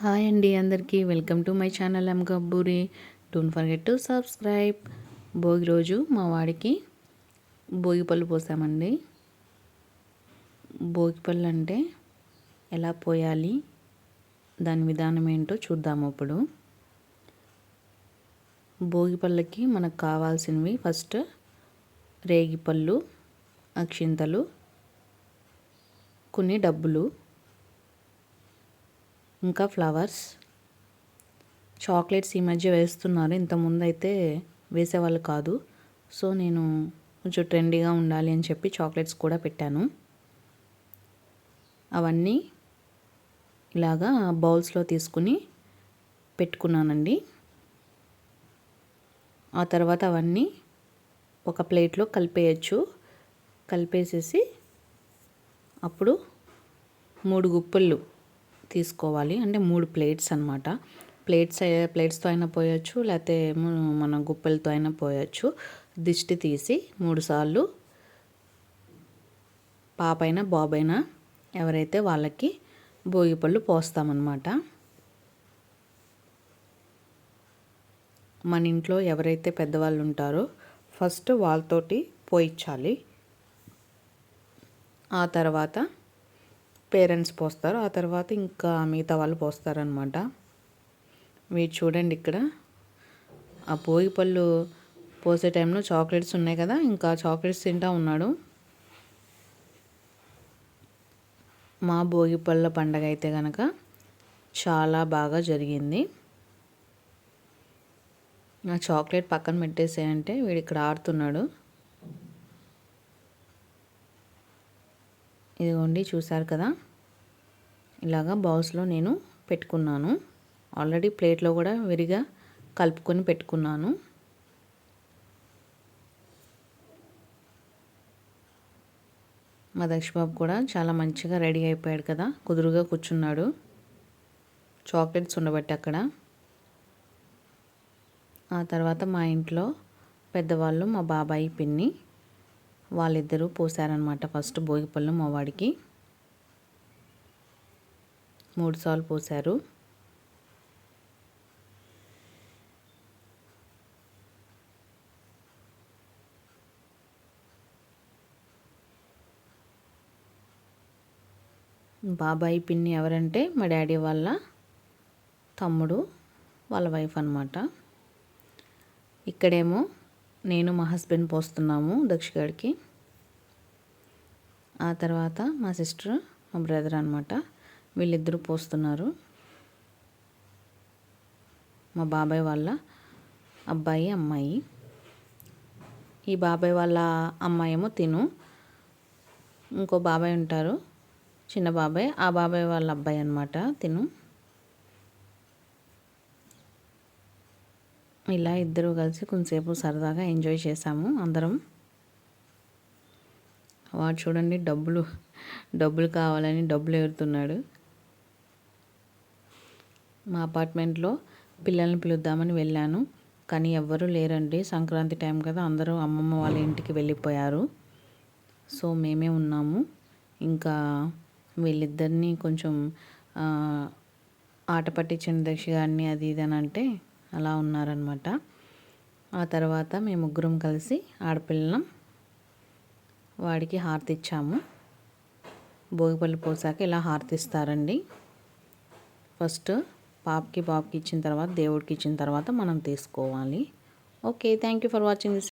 Hi అండి అందరికీ welcome to my channel M Gabburi. Don't forget to subscribe. Bhogi రోజు మా వాడికి భోగి పళ్ళు పోసామండి. భోగి పళ్ళు అంటే ఎలా పోయాలి, దాని విధానం ఏంటో చూద్దాము. ఇప్పుడు భోగి పళ్ళకి మనకు కావాల్సినవి ఫస్ట్ రేగిపళ్ళు, అక్షింతలు, కొన్ని డబ్బులు, ఇంకా ఫ్లవర్స్, చాక్లెట్స్ ఈ మధ్య వేస్తున్నారు. ఇంతకుముందు అయితే వేసేవాళ్ళు కాదు. సో నేను కొంచెం ట్రెండీగా ఉండాలి అని చెప్పి చాక్లెట్స్ కూడా పెట్టాను. అవన్నీ ఇలాగా బౌల్స్లో తీసుకుని పెట్టుకున్నానండి. ఆ తర్వాత అవన్నీ ఒక ప్లేట్లో కలిపేసేసి అప్పుడు 3 గుప్పళ్ళు తీసుకోవాలి. అంటే 3 ప్లేట్స్ అనమాట. ప్లేట్స్తో అయినా పోయొచ్చు, లేకపోతే మన గుప్పలతో అయినా పోయొచ్చు. దిష్టి తీసి 3 సార్లు పాపైనా బాబైనా ఎవరైతే వాళ్ళకి భోగి పళ్ళు పోస్తామన్నమాట. మన ఇంట్లో ఎవరైతే పెద్దవాళ్ళు ఉంటారో ఫస్ట్ వాళ్ళతోటి పోయించాలి. ఆ తర్వాత పేరెంట్స్ పోస్తారు. ఆ తర్వాత ఇంకా మిగతా వాళ్ళు పోస్తారనమాట. మీరు చూడండి, ఇక్కడ ఆ భోగి పళ్ళు పోసే టైంలో చాక్లెట్స్ ఉన్నాయి కదా, ఇంకా చాక్లెట్స్ తింటూ ఉన్నాడు. మా భోగి పళ్ళ పండగ అయితే కనుక చాలా బాగా జరిగింది. నా చాక్లెట్ పక్కన పెట్టేసేయంటే వీడు ఇక్కడ ఆడుతున్నాడు. ఇదిగోండి, చూసారు కదా, ఇలాగా బౌల్స్లో నేను పెట్టుకున్నాను. ఆల్రెడీ ప్లేట్లో కూడా విరిగా కలుపుకొని పెట్టుకున్నాను. మా దక్షబాబు కూడా చాలా మంచిగా రెడీ అయిపోయాడు కదా, కుదురుగా కూర్చున్నాడు చాక్లెట్స్ ఉండబట్టి అక్కడ. ఆ తర్వాత మా ఇంట్లో పెద్దవాళ్ళు, మా బాబాయి, పిన్ని, వాళ్ళిద్దరూ పోసారనమాట. ఫస్ట్ భోగి పళ్ళు మా వాడికి 3 సార్లు పోసారు. బాబాయి, పిన్ని ఎవరంటే మా డాడీ వాళ్ళ తమ్ముడు, వాళ్ళ వైఫ్ అనమాట. ఇక్కడేమో నేను మా హస్బెండ్ పోస్తున్నాము దక్షగాడికి. ఆ తర్వాత మా సిస్టర్, మా బ్రదర్ అనమాట, వీళ్ళిద్దరూ పోస్తున్నారు. మా బాబాయ్ వాళ్ళ అబ్బాయి, అమ్మాయి. ఈ బాబాయ్ వాళ్ళ అమ్మాయి ఏమో తిను, ఇంకో బాబాయ్ ఉంటారు, చిన్న బాబాయ్, ఆ బాబాయ్ వాళ్ళ అబ్బాయి అనమాట తిను. ఇలా ఇద్దరు కలిసి కొంతసేపు సరదాగా ఎంజాయ్ చేసాము అందరం. వాడు చూడండి, డబ్బులు కావాలని డబ్బులు ఎగురుతున్నాడు. మా అపార్ట్మెంట్లో పిల్లల్ని పిలుద్దామని వెళ్ళాను, కానీ ఎవ్వరూ లేరండి. సంక్రాంతి టైం కదా, అందరూ అమ్మమ్మ వాళ్ళ ఇంటికి వెళ్ళిపోయారు. సో మేమే ఉన్నాము. ఇంకా వీళ్ళిద్దరిని కొంచెం ఆట పట్టించిన దక్షగాడిని అది ఇది అని అంటే అలా ఉన్నారనమాట. ఆ తర్వాత మేము ముగ్గురం కలిసి ఆడపిల్లం వాడికి హారతి ఇచ్చాము. భోగిపళ్ళు పోసాక ఇలా హారతి ఇస్తారండి. ఫస్ట్ పాపకి బాబుకి ఇచ్చిన తర్వాత దేవుడికి ఇచ్చిన తర్వాత మనం తీసుకోవాలి. Okay, thank you for watching this.